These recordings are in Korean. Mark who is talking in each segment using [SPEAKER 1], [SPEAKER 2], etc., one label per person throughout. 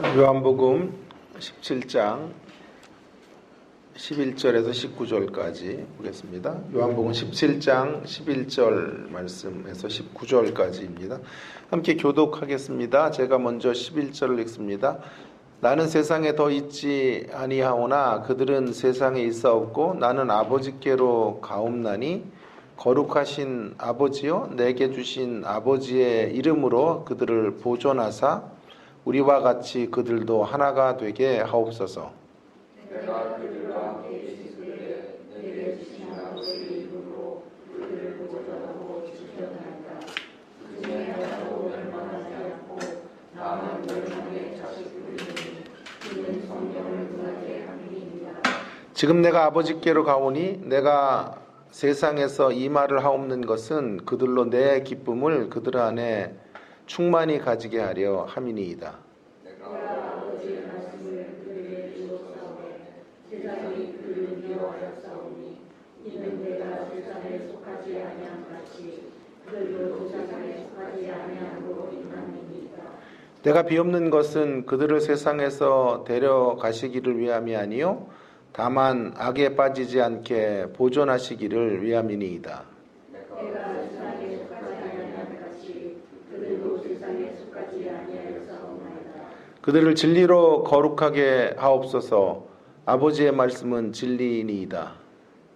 [SPEAKER 1] 요한복음 17장 11절에서 19절까지 보겠습니다. 요한복음 17장 11절 말씀에서 19절까지입니다. 함께 교독하겠습니다. 제가 먼저 11절을 읽습니다. 나는 세상에 더 있지 아니하오나 그들은 세상에 있사옵고 나는 아버지께로 가옵나니 거룩하신 아버지요 내게 주신 아버지의 이름으로 그들을 보존하사 우리와 같이 그들도 하나가 되게 하옵소서.
[SPEAKER 2] 내가 그들과 함께 있으되 내게 주신 아버지의 이름으로 그들을 보존하고 지켜나간다. 그중에 하나도 멸망하지 않고 다만 멸망의 자식들이니 그는 성령을 문하게 함이니이다.
[SPEAKER 1] 지금 내가 아버지께로 가오니 내가 세상에서 이 말을 하옵는 것은 그들로 내 기쁨을 그들 안에 충만히 가지게 하려 함이니이다.
[SPEAKER 2] 내가 아버지의 말씀을 그들에게 주었사오니 세상이 그를 미워하였사오니 이는 내가 세상에 속하지 아니한 같이 그들도 세상에 속하지 아니함으로 인함이니이다.
[SPEAKER 1] 내가 비옵는 것은 그들을 세상에서 데려가시기를 위함이 아니요 다만 악에 빠지지 않게 보존하시기를 위함이니이다.
[SPEAKER 2] 내가 세상에 속하지 아니한 같이 그들도 세상에 속하지 아니하였사오나이다.
[SPEAKER 1] 그들을 진리로 거룩하게 하옵소서. 아버지의 말씀은 진리이니이다.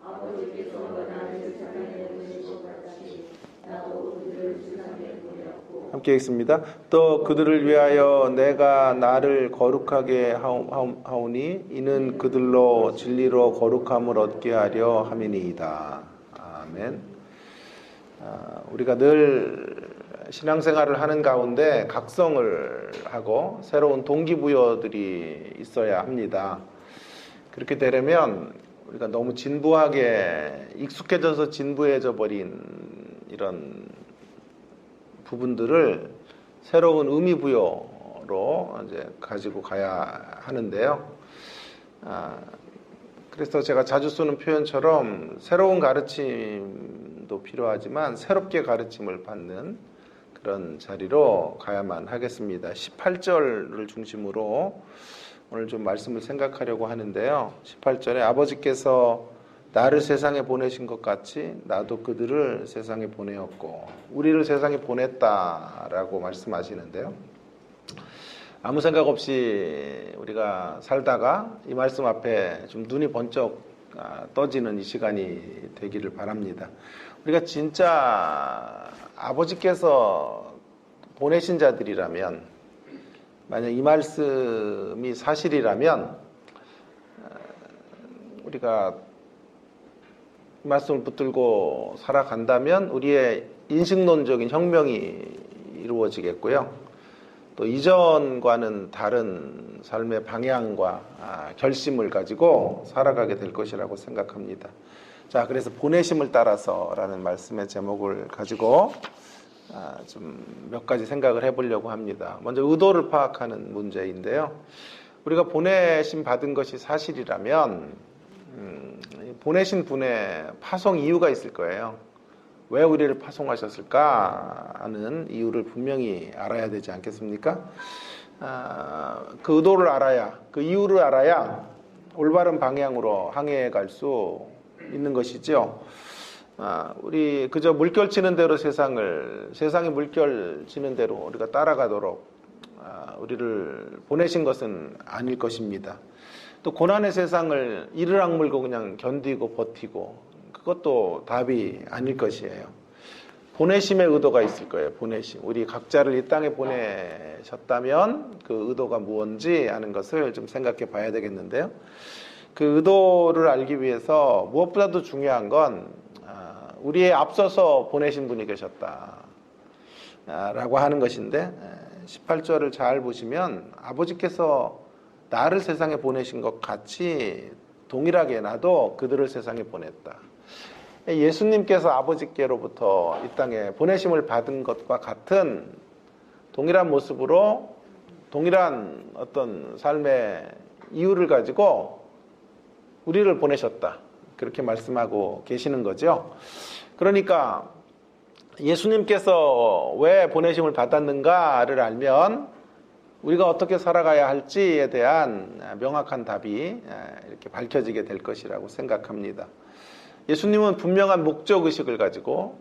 [SPEAKER 2] 아버지께서 나를 세상에 보내신 것 같이 나도 그들을 세상에 보내었고
[SPEAKER 1] 함께 읽습니다. 또 그들을 위하여 내가 나를 거룩하게 하오니 이는 그들로 진리로 거룩함을 얻게 하려 함이니이다. 아멘. 우리가 늘 신앙생활을 하는 가운데 각성을 하고 새로운 동기부여들이 있어야 합니다. 그렇게 되려면 우리가 너무 진부하게 익숙해져서 진부해져 버린 이런 부분들을 새로운 의미 부여로 이제 가지고 가야 하는데요. 그래서 제가 자주 쓰는 표현처럼 새로운 가르침도 필요하지만 새롭게 가르침을 받는 그런 자리로 가야만 하겠습니다. 18절을 중심으로 오늘 좀 말씀을 생각하려고 하는데요. 18절에 아버지께서 나를 세상에 보내신 것 같이 나도 그들을 세상에 보내었고 우리를 세상에 보냈다라고 말씀하시는데요. 아무 생각 없이 우리가 살다가 이 말씀 앞에 좀 눈이 번쩍 떠지는 이 시간이 되기를 바랍니다. 우리가 진짜 아버지께서 보내신 자들이라면 만약 이 말씀이 사실이라면 우리가 이 말씀을 붙들고 살아간다면 우리의 인식론적인 혁명이 이루어지겠고요. 또 이전과는 다른 삶의 방향과 결심을 가지고 살아가게 될 것이라고 생각합니다. 자, 그래서 보내심을 따라서라는 말씀의 제목을 가지고 좀 몇 가지 생각을 해보려고 합니다. 먼저 의도를 파악하는 문제인데요. 우리가 보내심 받은 것이 사실이라면 보내신 분의 파송 이유가 있을 거예요. 왜 우리를 파송하셨을까 하는 이유를 분명히 알아야 되지 않겠습니까? 그 의도를 알아야, 그 이유를 알아야 올바른 방향으로 항해해 갈 수 있는 것이죠. 우리 그저 물결치는 대로 세상이 물결치는 대로 우리가 따라가도록 우리를 보내신 것은 아닐 것입니다. 또 고난의 세상을 이를 악물고 그냥 견디고 버티고 그것도 답이 아닐 것이에요. 보내심의 의도가 있을 거예요. 보내심. 우리 각자를 이 땅에 보내셨다면 그 의도가 무엇인지 하는 것을 좀 생각해 봐야 되겠는데요. 그 의도를 알기 위해서 무엇보다도 중요한 건 우리의 앞서서 보내신 분이 계셨다 라고 하는 것인데 18절을 잘 보시면 아버지께서 나를 세상에 보내신 것 같이 동일하게 나도 그들을 세상에 보냈다. 예수님께서 아버지께로부터 이 땅에 보내심을 받은 것과 같은 동일한 모습으로 동일한 어떤 삶의 이유를 가지고 우리를 보내셨다. 그렇게 말씀하고 계시는 거죠. 그러니까 예수님께서 왜 보내심을 받았는가를 알면 우리가 어떻게 살아가야 할지에 대한 명확한 답이 이렇게 밝혀지게 될 것이라고 생각합니다. 예수님은 분명한 목적의식을 가지고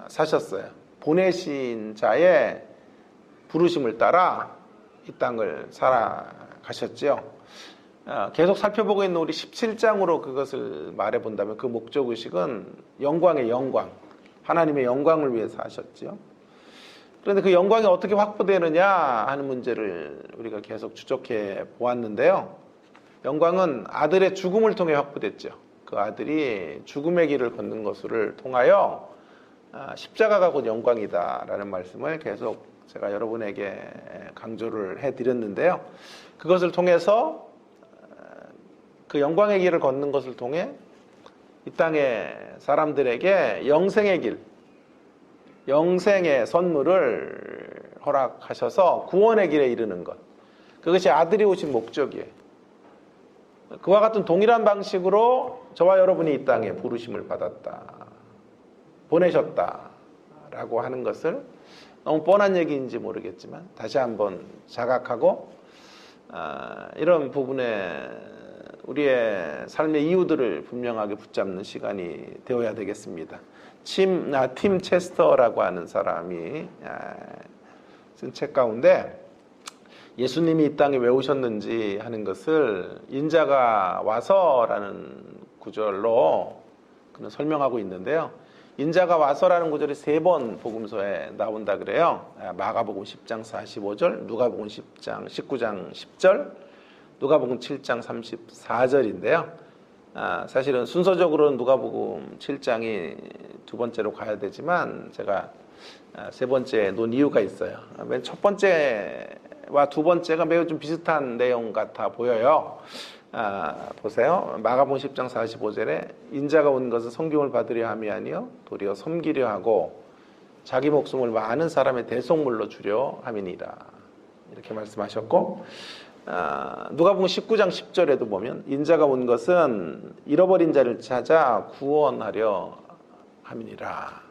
[SPEAKER 1] 사셨어요. 보내신 자의 부르심을 따라 이 땅을 살아가셨죠. 계속 살펴보고 있는 우리 17장으로 그것을 말해본다면 그 목적의식은 영광의 영광, 하나님의 영광을 위해서 하셨죠. 그런데 그 영광이 어떻게 확보되느냐 하는 문제를 우리가 계속 추적해 보았는데요. 영광은 아들의 죽음을 통해 확보됐죠. 그 아들이 죽음의 길을 걷는 것을 통하여 십자가가 곧 영광이다라는 말씀을 계속 제가 여러분에게 강조를 해드렸는데요. 그것을 통해서 그 영광의 길을 걷는 것을 통해 이 땅의 사람들에게 영생의 길, 영생의 선물을 허락하셔서 구원의 길에 이르는 것. 그것이 아들이 오신 목적이에요. 그와 같은 동일한 방식으로 저와 여러분이 이 땅에 부르심을 받았다, 보내셨다라고 하는 것을 너무 뻔한 얘기인지 모르겠지만 다시 한번 자각하고 이런 부분에 우리의 삶의 이유들을 분명하게 붙잡는 시간이 되어야 되겠습니다. 팀 체스터라고 하는 사람이 쓴 책 가운데 예수님이 이 땅에 왜 오셨는지 하는 것을 인자가 와서라는 구절로 그는 설명하고 있는데요. 인자가 와서라는 구절이 3번 복음서에 나온다 그래요. 마가복음 10장 45절, 누가복음 10장 19장 10절, 누가복음 7장 34절인데요. 사실은 순서적으로는 누가복음 7장이 두 번째로 가야 되지만 제가 세 번째에 놓은 이유가 있어요. 맨 첫 번째와 두 번째가 매우 좀 비슷한 내용 같아 보여요. 보세요. 마가복음 10장 45절에 인자가 온 것은 성경을 받으려 함이 아니요 도리어 섬기려 하고 자기 목숨을 많은 사람의 대속물로 주려 함이니라, 이렇게 말씀하셨고, 누가복음 19장 10절에도 보면 인자가 온 것은 잃어버린 자를 찾아 구원하려 함이니라.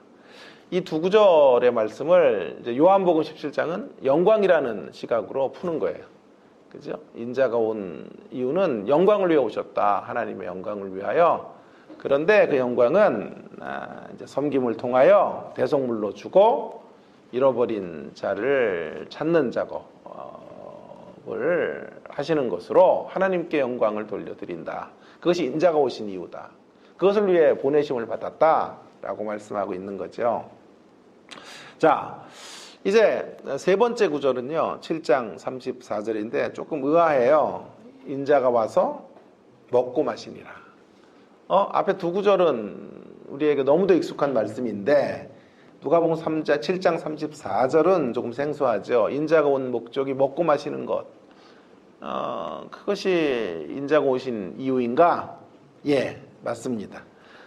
[SPEAKER 1] 이 두 구절의 말씀을 이제 요한복음 17장은 영광이라는 시각으로 푸는 거예요. 그죠? 인자가 온 이유는 영광을 위해 오셨다. 하나님의 영광을 위하여. 그런데 그 영광은 이제 섬김을 통하여 대속물로 주고 잃어버린 자를 찾는 작업을 하시는 것으로 하나님께 영광을 돌려드린다. 그것이 인자가 오신 이유다. 그것을 위해 보내심을 받았다라고 말씀하고 있는 거죠. 자, 이제 세 번째 구절은요, 7장 34절인데 조금 의아해요. 인자가 와서 먹고 마시니라. 앞에 두 구절은 우리에게 너무도 익숙한 말씀인데 누가복음 7장 34절은 조금 생소하죠. 인자가 온 목적이 먹고 마시는 것. 그것이 인자가 오신 이유인가? 예, 맞습니다.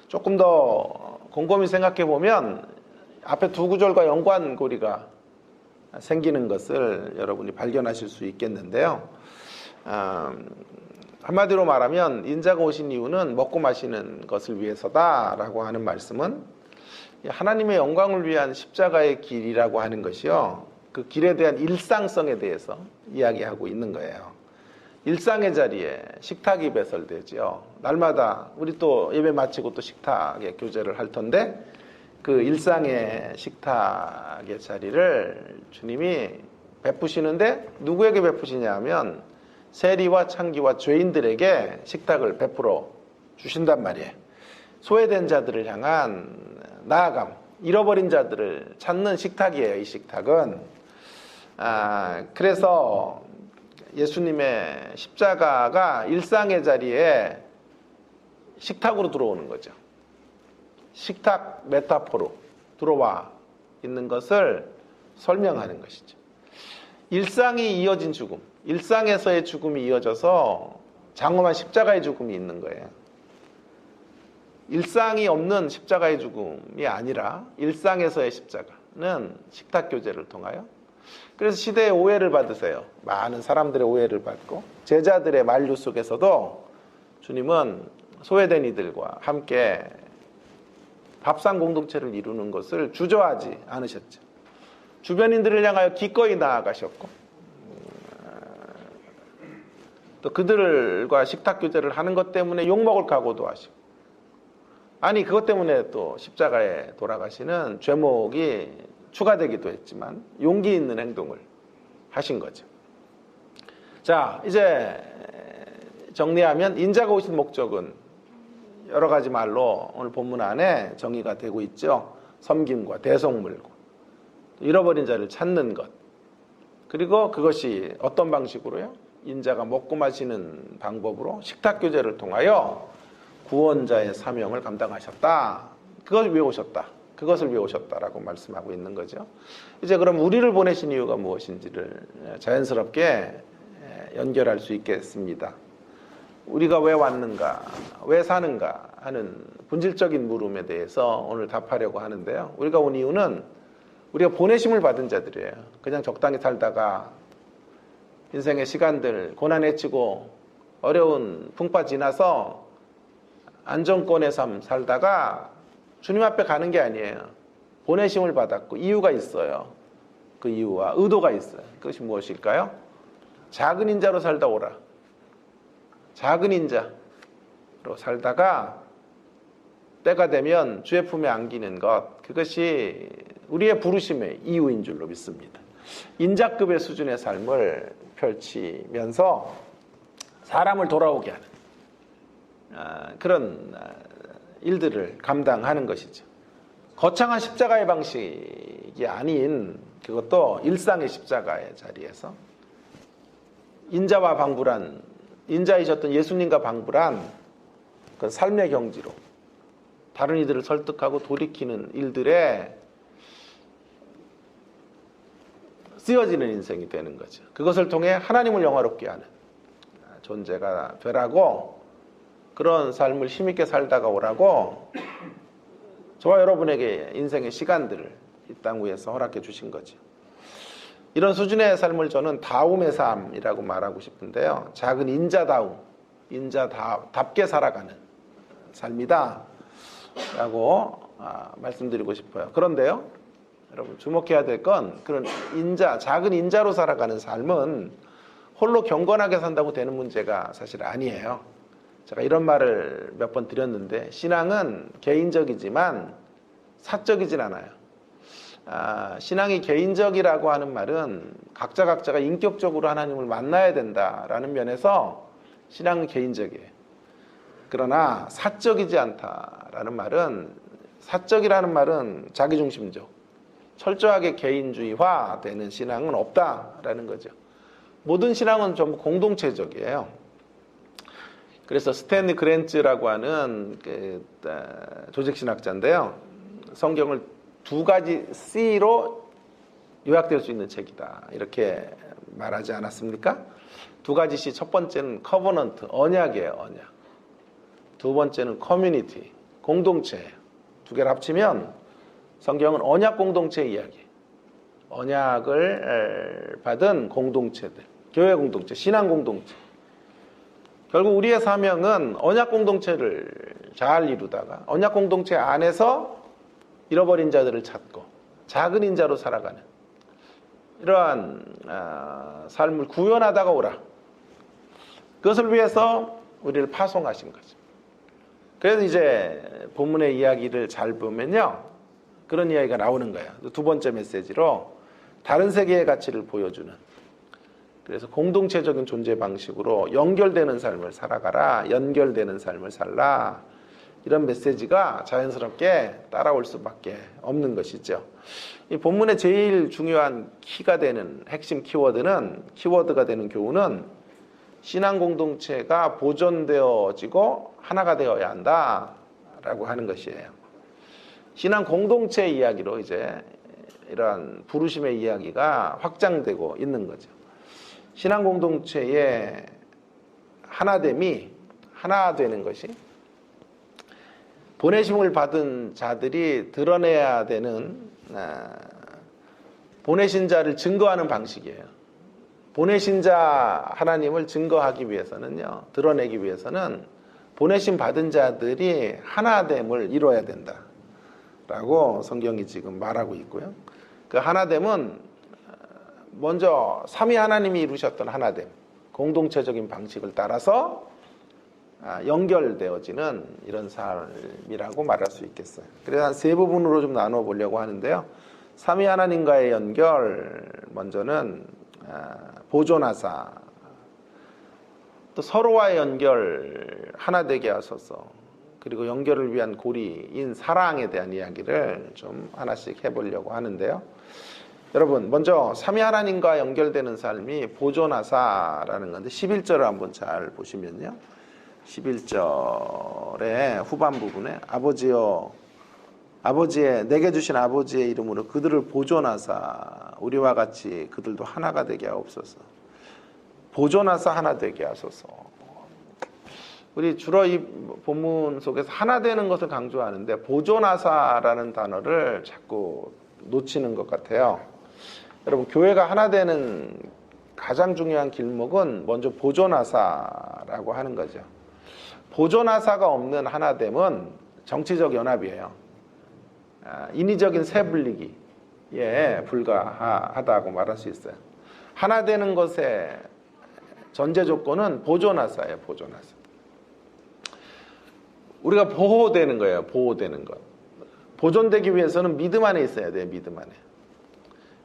[SPEAKER 1] 조금 더 곰곰이 생각해 보면 앞에 두 구절과 연관고리가 생기는 것을 여러분이 발견하실 수 있겠는데요. 한마디로 말하면 인자가 오신 이유는 먹고 마시는 것을 위해서다라고 하는 말씀은 하나님의 영광을 위한 십자가의 길이라고 하는 것이요, 그 길에 대한 일상성에 대해서 이야기하고 있는 거예요. 일상의 자리에 식탁이 배설되죠. 날마다 우리 또 예배 마치고 또 식탁에 교제를 할 텐데 그 일상의 식탁의 자리를 주님이 베푸시는데 누구에게 베푸시냐 하면 세리와 창기와 죄인들에게 식탁을 베풀어 주신단 말이에요. 소외된 자들을 향한 나아감, 잃어버린 자들을 찾는 식탁이에요. 이 식탁은. 그래서 예수님의 십자가가 일상의 자리에 식탁으로 들어오는 거죠. 식탁 메타포로 들어와 있는 것을 설명하는 것이죠. 일상이 이어진 죽음, 일상에서의 죽음이 이어져서 장엄한 십자가의 죽음이 있는 거예요. 일상이 없는 십자가의 죽음이 아니라 일상에서의 십자가는 식탁 교제를 통하여, 그래서 시대의 오해를 받으세요. 많은 사람들의 오해를 받고 제자들의 만류 속에서도 주님은 소외된 이들과 함께 밥상 공동체를 이루는 것을 주저하지 않으셨죠. 주변인들을 향하여 기꺼이 나아가셨고 또 그들과 식탁 교제를 하는 것 때문에 욕먹을 각오도 하시고, 아니 그것 때문에 또 십자가에 돌아가시는 죄목이 추가되기도 했지만 용기 있는 행동을 하신 거죠. 자, 이제 정리하면 인자가 오신 목적은 여러 가지 말로 오늘 본문 안에 정의가 되고 있죠. 섬김과 대속물과 잃어버린 자를 찾는 것, 그리고 그것이 어떤 방식으로요? 인자가 먹고 마시는 방법으로 식탁 교제를 통하여 구원자의 사명을 감당하셨다. 그것을 외우셨다. 그것을 외우셨다라고 말씀하고 있는 거죠. 이제 그럼 우리를 보내신 이유가 무엇인지를 자연스럽게 연결할 수 있겠습니다. 우리가 왜 왔는가, 왜 사는가 하는 본질적인 물음에 대해서 오늘 답하려고 하는데요. 우리가 온 이유는 우리가 보내심을 받은 자들이에요. 그냥 적당히 살다가 인생의 시간들 고난해치고 어려운 풍파 지나서 안정권의 삶 살다가 주님 앞에 가는 게 아니에요. 보내심을 받았고 이유가 있어요. 그 이유와 의도가 있어요. 그것이 무엇일까요? 작은 인자로 살다 오라. 작은 인자로 살다가 때가 되면 주의 품에 안기는 것, 그것이 우리의 부르심의 이유인 줄로 믿습니다. 인자급의 수준의 삶을 펼치면서 사람을 돌아오게 하는 그런 일들을 감당하는 것이죠. 거창한 십자가의 방식이 아닌, 그것도 일상의 십자가의 자리에서 인자와 방불한, 인자이셨던 예수님과 방불한 그 삶의 경지로 다른 이들을 설득하고 돌이키는 일들에 쓰여지는 인생이 되는 거죠. 그것을 통해 하나님을 영화롭게 하는 존재가 되라고, 그런 삶을 힘있게 살다가 오라고 저와 여러분에게 인생의 시간들을 이 땅 위에서 허락해 주신 거죠. 이런 수준의 삶을 저는 다움의 삶이라고 말하고 싶은데요. 작은 인자다움, 인자답게 살아가는 삶이다 라고 말씀드리고 싶어요. 그런데요, 여러분 주목해야 될 건, 그런 작은 인자로 살아가는 삶은 홀로 경건하게 산다고 되는 문제가 사실 아니에요. 제가 이런 말을 몇 번 드렸는데, 신앙은 개인적이지만 사적이진 않아요. 신앙이 개인적이라고 하는 말은 각자가 인격적으로 하나님을 만나야 된다라는 면에서 신앙은 개인적이에요. 그러나 사적이지 않다라는 말은, 사적이라는 말은 자기중심적, 철저하게 개인주의화되는 신앙은 없다라는 거죠. 모든 신앙은 전부 공동체적이에요. 그래서 스탠리 그랜츠라고 하는 조직신학자인데요. 성경을 두 가지 C로 요약될 수 있는 책이다, 이렇게 말하지 않았습니까? 두 가지 C, 첫 번째는 커버넌트, 언약이에요. 언약. 두 번째는 커뮤니티, 공동체예요. 두 개를 합치면 성경은 언약 공동체 이야기, 언약을 받은 공동체들, 교회 공동체, 신앙 공동체. 결국 우리의 사명은 언약 공동체를 잘 이루다가 언약 공동체 안에서 잃어버린 자들을 찾고 작은 인자로 살아가는 이러한 삶을 구현하다가 오라. 그것을 위해서 우리를 파송하신 거죠. 그래서 이제 본문의 이야기를 잘 보면요, 그런 이야기가 나오는 거예요. 두 번째 메시지로 다른 세계의 가치를 보여주는, 그래서 공동체적인 존재 방식으로 연결되는 삶을 살아가라, 연결되는 삶을 살라, 이런 메시지가 자연스럽게 따라올 수밖에 없는 것이죠. 이 본문의 제일 중요한 키가 되는 핵심 키워드가 되는 교훈은 신앙 공동체가 보존되어지고 하나가 되어야 한다라고 하는 것이에요. 신앙 공동체 이야기로 이제 이러한 부르심의 이야기가 확장되고 있는 거죠. 신앙 공동체의 하나됨이, 하나 되는 것이 보내심을 받은 자들이 드러내야 되는, 보내신 자를 증거하는 방식이에요. 보내신 자 하나님을 증거하기 위해서는요, 드러내기 위해서는 보내심 받은 자들이 하나됨을 이루어야 된다라고 성경이 지금 말하고 있고요. 그 하나됨은 먼저 삼위 하나님이 이루셨던 하나됨, 공동체적인 방식을 따라서 연결되어지는 이런 삶이라고 말할 수 있겠어요. 그래서 한 세 부분으로 좀 나눠 보려고 하는데요. 삼위 하나님과의 연결, 먼저는 보존하사, 또 서로와의 연결 하나 되게 하소서, 그리고 연결을 위한 고리인 사랑에 대한 이야기를 좀 하나씩 해보려고 하는데요. 여러분, 먼저 삼위 하나님과 연결되는 삶이 보존하사라는 건데 11절을 한번 잘 보시면요. 11절의 후반 부분에 아버지의 내게 주신 아버지의 이름으로 그들을 보존하사 우리와 같이 그들도 하나가 되게 하옵소서. 보존하사 하나 되게 하소서. 우리 주로 이 본문 속에서 하나 되는 것을 강조하는데 보존하사라는 단어를 자꾸 놓치는 것 같아요. 여러분, 교회가 하나 되는 가장 중요한 길목은 먼저 보존하사라고 하는 거죠. 보존하사가 없는 하나됨은 정치적 연합이에요. 인위적인 세분리기에 불과하다고 말할 수 있어요. 하나 되는 것의 전제 조건은 보존하사예요. 보존하사. 우리가 보호되는 거예요. 보호되는 것. 보존되기 위해서는 믿음 안에 있어야 돼요. 믿음 안에.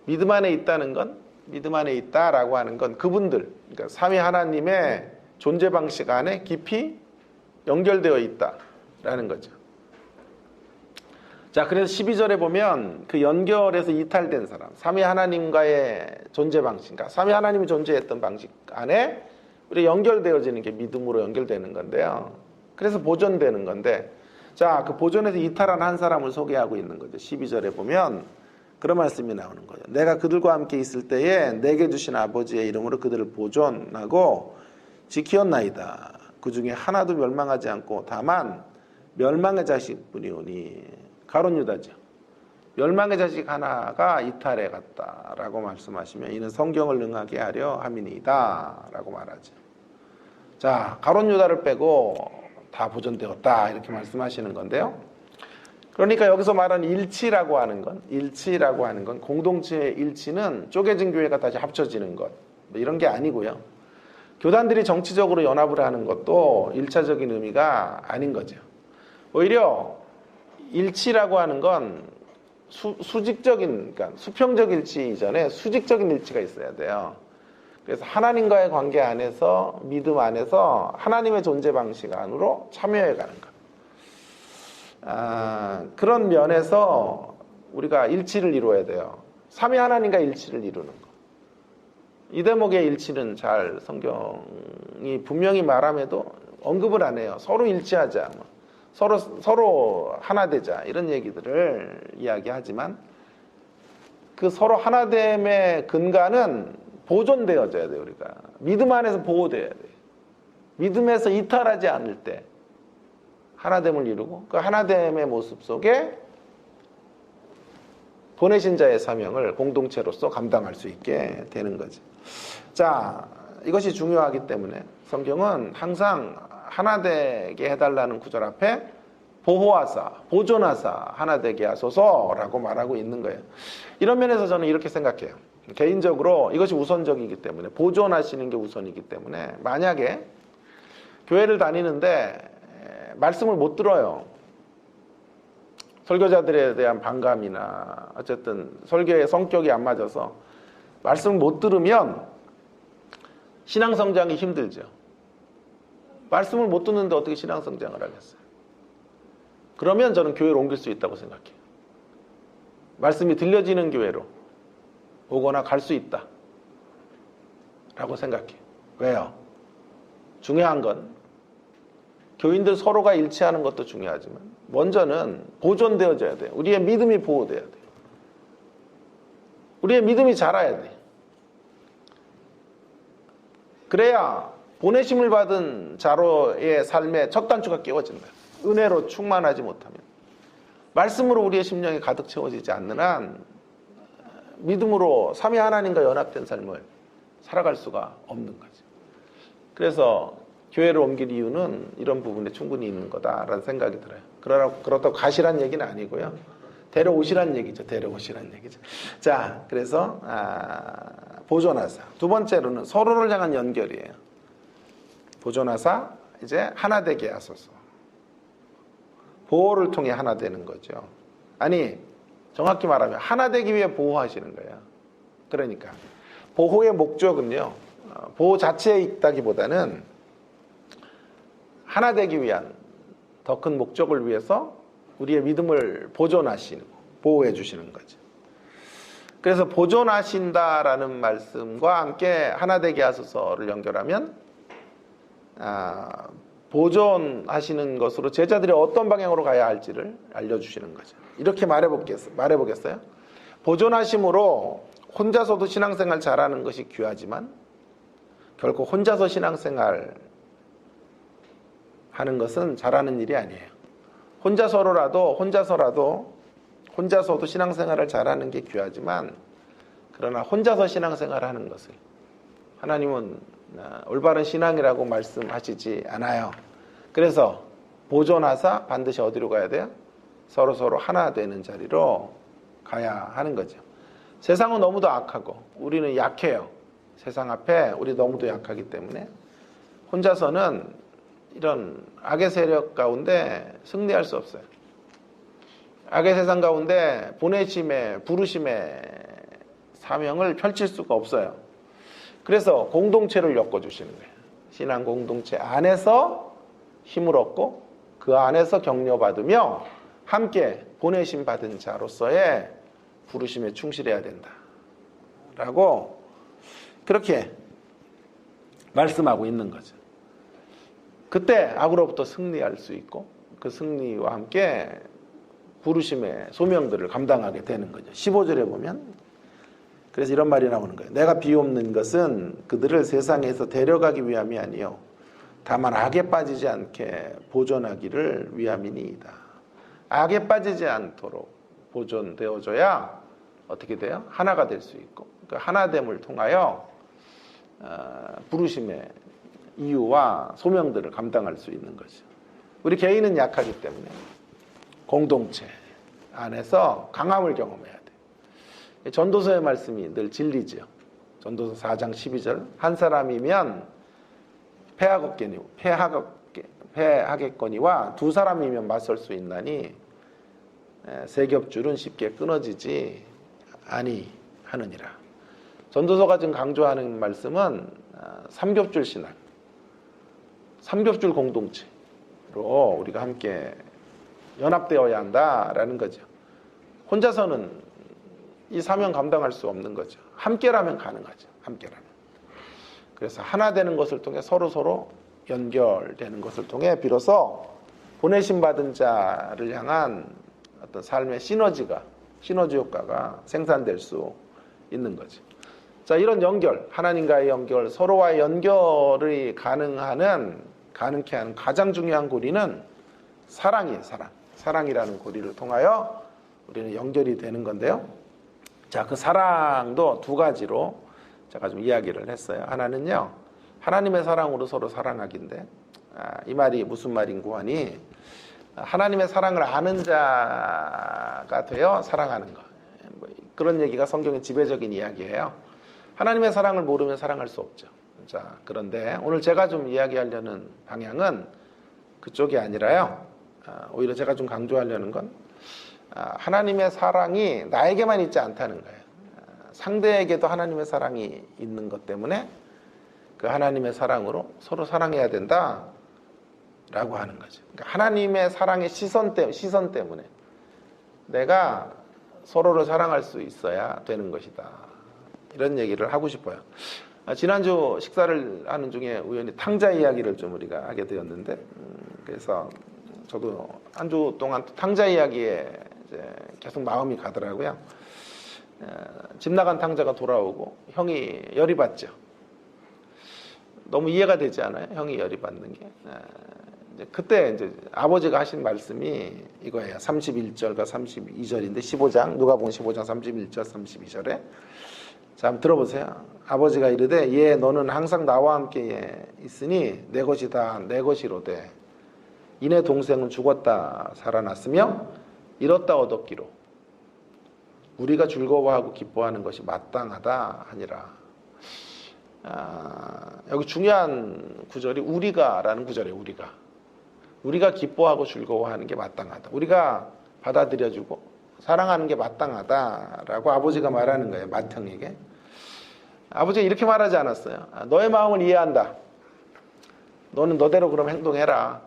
[SPEAKER 1] 믿음 안에 있다는 건, 믿음 안에 있다라고 하는 건 그분들, 그러니까 삼위 하나님의 존재 방식 안에 깊이 연결되어 있다라는 거죠. 자, 그래서 12절에 보면 그 연결에서 이탈된 사람, 삼위 하나님과의 존재 방식, 그러니까 삼위 하나님이 존재했던 방식 안에 우리 연결되어지는 게 믿음으로 연결되는 건데요. 그래서 보존되는 건데, 자, 그 보존에서 이탈한 한 사람을 소개하고 있는 거죠. 12절에 보면 그런 말씀이 나오는 거예요. 내가 그들과 함께 있을 때에 내게 주신 아버지의 이름으로 그들을 보존하고 지키었나이다. 그 중에 하나도 멸망하지 않고 다만 멸망의 자식뿐이오니, 가룟 유다죠. 멸망의 자식 하나가 이탈해 갔다라고 말씀하시면 이는 성경을 능하게 하려 함이니이다 라고 말하죠. 자, 가룟 유다를 빼고 다 보존되었다 이렇게 말씀하시는 건데요. 그러니까 여기서 말하는 일치라고 하는 건 공동체의 일치는 쪼개진 교회가 다시 합쳐지는 것, 뭐 이런 게 아니고요. 교단들이 정치적으로 연합을 하는 것도 1차적인 의미가 아닌 거죠. 오히려 일치라고 하는 건 수직적인, 그러니까 수평적 일치 이전에 수직적인 일치가 있어야 돼요. 그래서 하나님과의 관계 안에서, 믿음 안에서 하나님의 존재 방식 안으로 참여해 가는 것. 그런 면에서 우리가 일치를 이루어야 돼요. 삼위 하나님과 일치를 이루는 것. 이 대목의 일치는 잘 성경이 분명히 말함에도 언급을 안 해요. 서로 일치하자, 서로 하나 되자, 이런 얘기들을 이야기하지만 그 서로 하나됨의 근간은 보존되어져야 돼요. 우리가 믿음 안에서 보호돼야 돼요. 믿음에서 이탈하지 않을 때 하나됨을 이루고 그 하나됨의 모습 속에 보내신 자의 사명을 공동체로서 감당할 수 있게 되는 거죠. 자, 이것이 중요하기 때문에 성경은 항상 하나 되게 해달라는 구절 앞에 보호하사, 보존하사, 하나 되게 하소서라고 말하고 있는 거예요. 이런 면에서 저는 이렇게 생각해요. 개인적으로 이것이 우선적이기 때문에, 보존하시는 게 우선이기 때문에 만약에 교회를 다니는데 말씀을 못 들어요. 설교자들에 대한 반감이나 어쨌든 설교의 성격이 안 맞아서 말씀을 못 들으면 신앙 성장이 힘들죠. 말씀을 못 듣는데 어떻게 신앙 성장을 하겠어요? 그러면 저는 교회를 옮길 수 있다고 생각해요. 말씀이 들려지는 교회로 오거나 갈 수 있다 라고 생각해요. 왜요? 중요한 건 교인들 서로가 일치하는 것도 중요하지만 먼저는 보존되어져야 돼요. 우리의 믿음이 보호돼야 돼요. 우리의 믿음이 자라야 돼요. 그래야 보내심을 받은 자로의 삶의 첫 단추가 끼워진다. 은혜로 충만하지 못하면, 말씀으로 우리의 심령이 가득 채워지지 않는 한 믿음으로 삼위 하나님과 연합된 삶을 살아갈 수가 없는 거죠. 그래서 교회를 옮길 이유는 이런 부분에 충분히 있는 거다라는 생각이 들어요. 그렇다고 가시란 얘기는 아니고요. 데려오시란 얘기죠. 데려오시란 얘기죠. 자, 그래서 보존하사. 두 번째로는 서로를 향한 연결이에요. 보존하사 이제 하나 되게 하소서. 보호를 통해 하나 되는 거죠. 아니, 정확히 말하면 하나 되기 위해 보호하시는 거예요. 그러니까 보호의 목적은요, 보호 자체에 있다기보다는 하나 되기 위한 더 큰 목적을 위해서 우리의 믿음을 보존하시는, 보호해 주시는 거죠. 그래서 보존하신다라는 말씀과 함께 하나 되게 하소서를 연결하면 보존하시는 것으로 제자들이 어떤 방향으로 가야 할지를 알려주시는 거죠. 이렇게 말해보겠어요? 보존하심으로 혼자서도 신앙생활 잘하는 것이 귀하지만 결코 혼자서 신앙생활 하는 것은 잘하는 일이 아니에요. 혼자서도 신앙생활을 잘하는 게 귀하지만 그러나 혼자서 신앙생활을 하는 것을 하나님은 올바른 신앙이라고 말씀하시지 않아요. 그래서 보존하사 반드시 어디로 가야 돼요? 서로 하나 되는 자리로 가야 하는 거죠. 세상은 너무도 악하고 우리는 약해요. 세상 앞에 우리 너무도 약하기 때문에 혼자서는 이런 악의 세력 가운데 승리할 수 없어요. 악의 세상 가운데 보내심의 부르심의 사명을 펼칠 수가 없어요. 그래서 공동체를 엮어주시는 거예요. 신앙 공동체 안에서 힘을 얻고 그 안에서 격려받으며 함께 보내심 받은 자로서의 부르심에 충실해야 된다 라고 그렇게 말씀하고 있는 거죠. 그때 악으로부터 승리할 수 있고 그 승리와 함께 부르심의 소명들을 감당하게 되는 거죠. 15절에 보면 그래서 이런 말이 나오는 거예요. 내가 비옵는 것은 그들을 세상에서 데려가기 위함이 아니요 다만 악에 빠지지 않게 보존하기를 위함이니이다. 악에 빠지지 않도록 보존되어줘야 어떻게 돼요? 하나가 될 수 있고 그 하나됨을 통하여 부르심의 이유와 소명들을 감당할 수 있는 거죠. 우리 개인은 약하기 때문에 공동체 안에서 강함을 경험해야 돼. 전도서의 말씀이 늘 진리죠. 전도서 4장 12절 한 사람이면 패하겠거니와 두 사람이면 맞설 수 있나니 세 겹줄은 쉽게 끊어지지 아니하느니라. 전도서가 지금 강조하는 말씀은 삼겹줄 신앙, 삼겹줄 공동체로 우리가 함께 연합되어야 한다라는 거죠. 혼자서는 이 사명 감당할 수 없는 거죠. 함께라면 가능하죠. 함께라면. 그래서 하나 되는 것을 통해 서로 연결되는 것을 통해 비로소 보내심 받은 자를 향한 어떤 삶의 시너지 효과가 생산될 수 있는 거죠. 자, 이런 연결, 하나님과의 연결, 서로와의 연결이 가능케 하는 가장 중요한 고리는 사랑이에요, 사랑. 사랑이라는 고리를 통하여 우리는 연결이 되는 건데요. 자, 그 사랑도 두 가지로 제가 좀 이야기를 했어요. 하나는요, 하나님의 사랑으로 서로 사랑하기인데, 이 말이 무슨 말인고 하니, 하나님의 사랑을 아는 자가 되어 사랑하는 것. 그런 얘기가 성경의 지배적인 이야기예요. 하나님의 사랑을 모르면 사랑할 수 없죠. 자, 그런데 오늘 제가 좀 이야기하려는 방향은 그쪽이 아니라요. 오히려 제가 좀 강조하려는 건 하나님의 사랑이 나에게만 있지 않다는 거예요. 상대에게도 하나님의 사랑이 있는 것 때문에 그 하나님의 사랑으로 서로 사랑해야 된다라고 하는 거죠. 그러니까 하나님의 사랑의 시선 때문에 내가 서로를 사랑할 수 있어야 되는 것이다. 이런 얘기를 하고 싶어요. 지난주 식사를 하는 중에 우연히 탕자 이야기를 좀 우리가 하게 되었는데, 그래서 저도 한 주 동안 탕자 이야기에 이제 계속 마음이 가더라고요. 집 나간 탕자가 돌아오고 형이 열이 받죠. 너무 이해가 되지 않아요? 형이 열이 받는 게. 그때 이제 아버지가 하신 말씀이 이거예요. 31절과 32절인데 15장 누가복음 15장 31절 32절에 자, 한번 들어보세요. 아버지가 이르되 예 너는 항상 나와 함께 있으니 내 것이 다 내 것이로되 이내 동생은 죽었다 살아났으며 잃었다 얻었기로 우리가 즐거워하고 기뻐하는 것이 마땅하다 하니라. 여기 중요한 구절이 우리가라는 구절이에요. 우리가 기뻐하고 즐거워하는 게 마땅하다. 우리가 받아들여주고 사랑하는 게 마땅하다라고 아버지가 말하는 거예요. 맏형에게. 아버지가 이렇게 말하지 않았어요. 너의 마음을 이해한다. 너는 너대로 그럼 행동해라.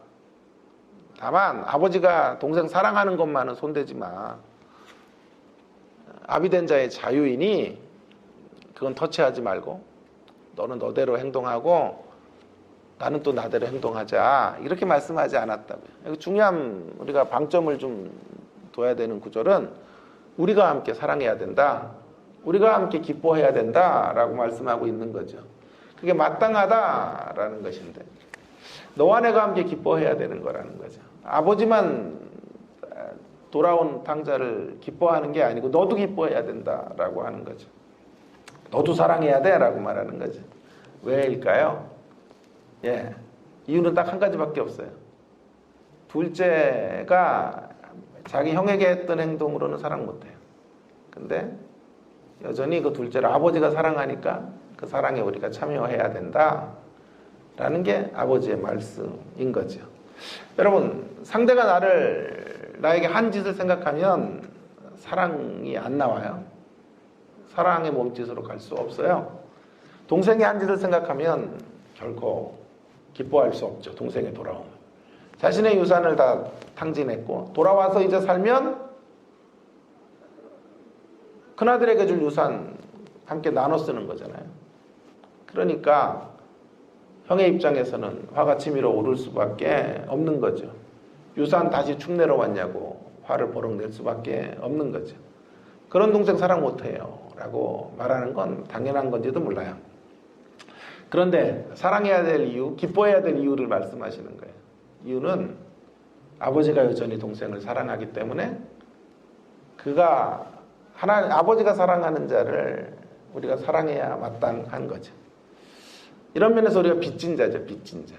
[SPEAKER 1] 다만 아버지가 동생 사랑하는 것만은 손대지 마. 아비된 자의 자유이니 그건 터치하지 말고 너는 너대로 행동하고 나는 또 나대로 행동하자. 이렇게 말씀하지 않았다고요. 중요한 우리가 방점을 좀 둬야 되는 구절은 우리가 함께 사랑해야 된다. 우리가 함께 기뻐해야 된다라고 말씀하고 있는 거죠. 그게 마땅하다라는 것인데 너와 내가 함께 기뻐해야 되는 거라는 거죠. 아버지만 돌아온 탕자를 기뻐하는 게 아니고 너도 기뻐해야 된다라고 하는 거죠. 너도 사랑해야 돼라고 말하는 거죠. 왜일까요? 이유는 딱 한 가지밖에 없어요. 둘째가 자기 형에게 했던 행동으로는 사랑 못해요. 근데 여전히 그 둘째를 아버지가 사랑하니까 그 사랑에 우리가 참여해야 된다라는 게 아버지의 말씀인 거죠. 여러분, 상대가 나에게 한 짓을 생각하면 사랑이 안 나와요. 사랑의 몸짓으로 갈 수 없어요. 동생이 한 짓을 생각하면 결코 기뻐할 수 없죠. 동생의 돌아옴. 자신의 유산을 다 탕진했고 돌아와서 이제 살면 큰아들에게 줄 유산 함께 나눠 쓰는 거잖아요. 그러니까 형의 입장에서는 화가 치밀어 오를 수밖에 없는 거죠. 유산 다시 축내러 왔냐고 화를 버럭 낼 수밖에 없는 거죠. 그런 동생 사랑 못해요 라고 말하는 건 당연한 건지도 몰라요. 그런데 사랑해야 될 이유, 기뻐해야 될 이유를 말씀하시는 거예요. 이유는 아버지가 여전히 동생을 사랑하기 때문에 아버지가 사랑하는 자를 우리가 사랑해야 마땅한 거죠. 이런 면에서 우리가 빚진 자죠. 빚진 자.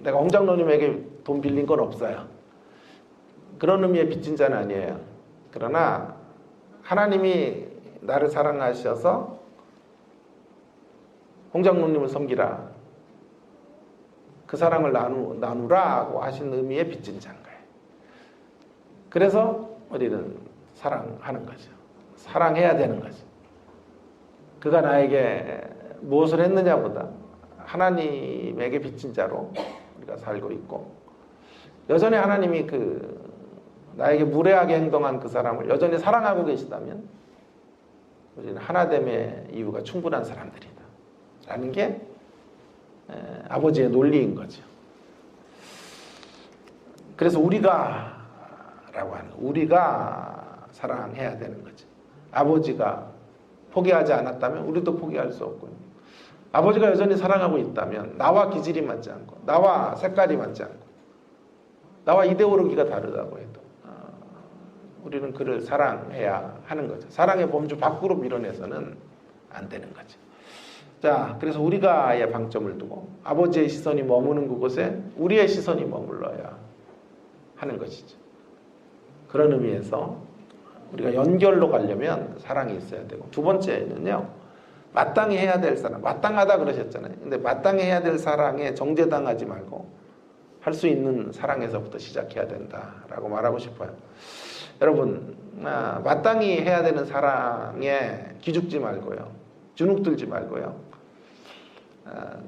[SPEAKER 1] 내가 홍장로님에게 돈 빌린 건 없어요. 그런 의미의 빚진 자는 아니에요. 그러나 하나님이 나를 사랑하셔서 홍장로님을 섬기라. 그 사랑을 나누라고 하신 의미의 빚진 자인 거예요. 그래서 우리는 사랑하는 거죠. 사랑해야 되는 거죠. 그가 나에게 무엇을 했느냐보다 하나님에게 빚진 자로 우리가 살고 있고 여전히 하나님이 나에게 무례하게 행동한 그 사람을 여전히 사랑하고 계시다면 우리는 하나됨의 이유가 충분한 사람들이다 라는 게 아버지의 논리인 거죠. 그래서 우리가 사랑해야 되는 거죠. 아버지가 포기하지 않았다면 우리도 포기할 수 없고요. 아버지가 여전히 사랑하고 있다면 나와 기질이 맞지 않고 나와 색깔이 맞지 않고 나와 이데올로기가 다르다고 해도 우리는 그를 사랑해야 하는 거죠. 사랑의 범주 밖으로 밀어내서는 안 되는 거죠. 자, 그래서 우리가의 방점을 두고 아버지의 시선이 머무는 그곳에 우리의 시선이 머물러야 하는 것이죠. 그런 의미에서 우리가 연결로 가려면 사랑이 있어야 되고 두 번째는요. 마땅히 해야 될 사랑. 마땅하다 그러셨잖아요. 근데 마땅히 해야 될 사랑에 정죄당하지 말고 할 수 있는 사랑에서부터 시작해야 된다라고 말하고 싶어요. 여러분, 마땅히 해야 되는 사랑에 기죽지 말고요. 주눅들지 말고요.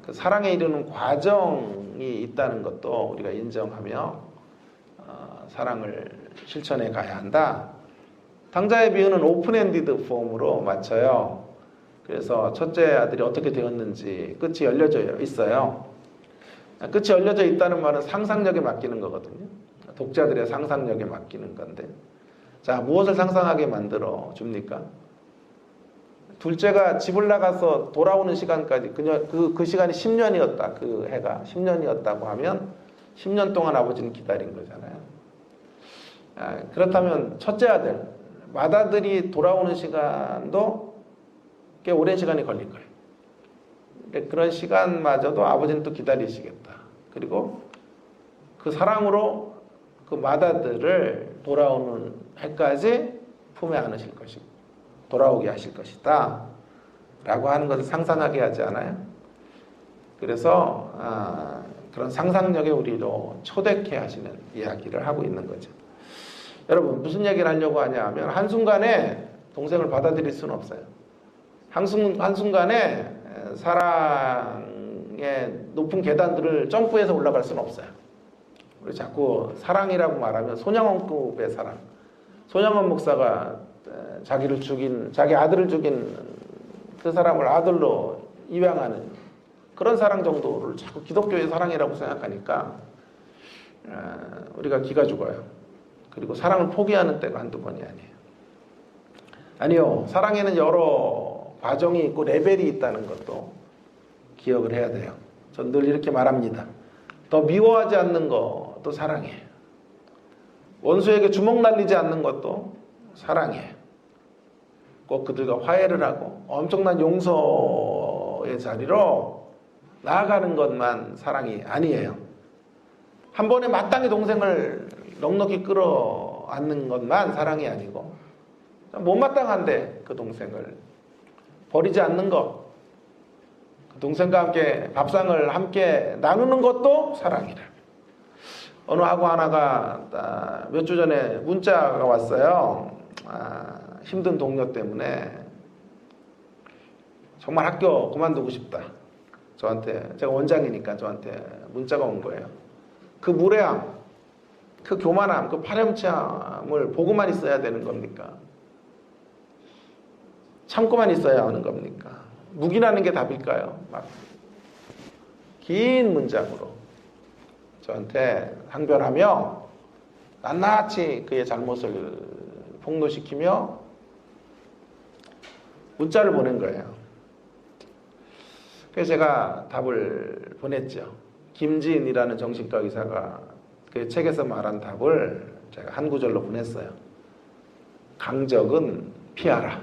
[SPEAKER 1] 그 사랑에 이르는 과정이 있다는 것도 우리가 인정하며 사랑을 실천해 가야 한다. 탕자의 비유는 오픈엔디드 폼으로 맞춰요. 그래서 첫째 아들이 어떻게 되었는지 끝이 열려져 있어요. 끝이 열려져 있다는 말은 상상력에 맡기는 거거든요. 독자들의 상상력에 맡기는 건데 자, 무엇을 상상하게 만들어 줍니까? 둘째가 집을 나가서 돌아오는 시간까지 그 시간이 10년이었다. 그 해가 10년이었다고 하면 10년 동안 아버지는 기다린 거잖아요. 그렇다면 첫째 아들, 맏아들이 돌아오는 시간도 꽤 오랜 시간이 걸릴 거예요. 그런 시간마저도 아버지는 또 기다리시겠다. 그리고 그 사랑으로 그 맏아들을 돌아오는 해까지 품에 안으실 것이고 돌아오게 하실 것이다 라고 하는 것을 상상하게 하지 않아요? 그래서 그런 상상력에 우리도 초대케 하시는 이야기를 하고 있는 거죠. 여러분 무슨 얘기를 하려고 하냐 하면 한순간에 동생을 받아들일 수는 없어요. 한순간에 사랑의 높은 계단들을 점프해서 올라갈 수는 없어요. 우리 자꾸 사랑이라고 말하면 손양원급의 사랑. 손양원 목사가 자기 아들을 죽인 그 사람을 아들로 입양하는 그런 사랑 정도를 자꾸 기독교의 사랑이라고 생각하니까 우리가 기가 죽어요. 그리고 사랑을 포기하는 때가 한두 번이 아니에요. 아니요. 사랑에는 여러 과정이 있고 레벨이 있다는 것도 기억을 해야 돼요. 전 늘 이렇게 말합니다. 더 미워하지 않는 것도 사랑이에요. 원수에게 주먹 날리지 않는 것도 사랑이에요. 꼭 그들과 화해를 하고 엄청난 용서의 자리로 나아가는 것만 사랑이 아니에요. 한 번에 마땅히 동생을 넉넉히 끌어안는 것만 사랑이 아니고 못마땅한데 그 동생을 버리지 않는 것, 그 동생과 함께 밥상을 함께 나누는 것도 사랑이라. 어느 학우 하나가 몇 주 전에 문자가 왔어요. 힘든 동료 때문에 정말 학교 그만두고 싶다. 저한테, 제가 원장이니까 저한테 문자가 온 거예요. 그 무례함, 그 교만함, 그 파렴치함을 보고만 있어야 되는 겁니까? 참고만 있어야 하는 겁니까? 묵인하는 게 답일까요? 막 긴 문장으로 저한테 항변하며 낱낱이 그의 잘못을 폭로시키며 문자를 보낸 거예요. 그래서 제가 답을 보냈죠. 김지인이라는 정신과 의사가 그 책에서 말한 답을 제가 한 구절로 보냈어요. 강적은 피하라.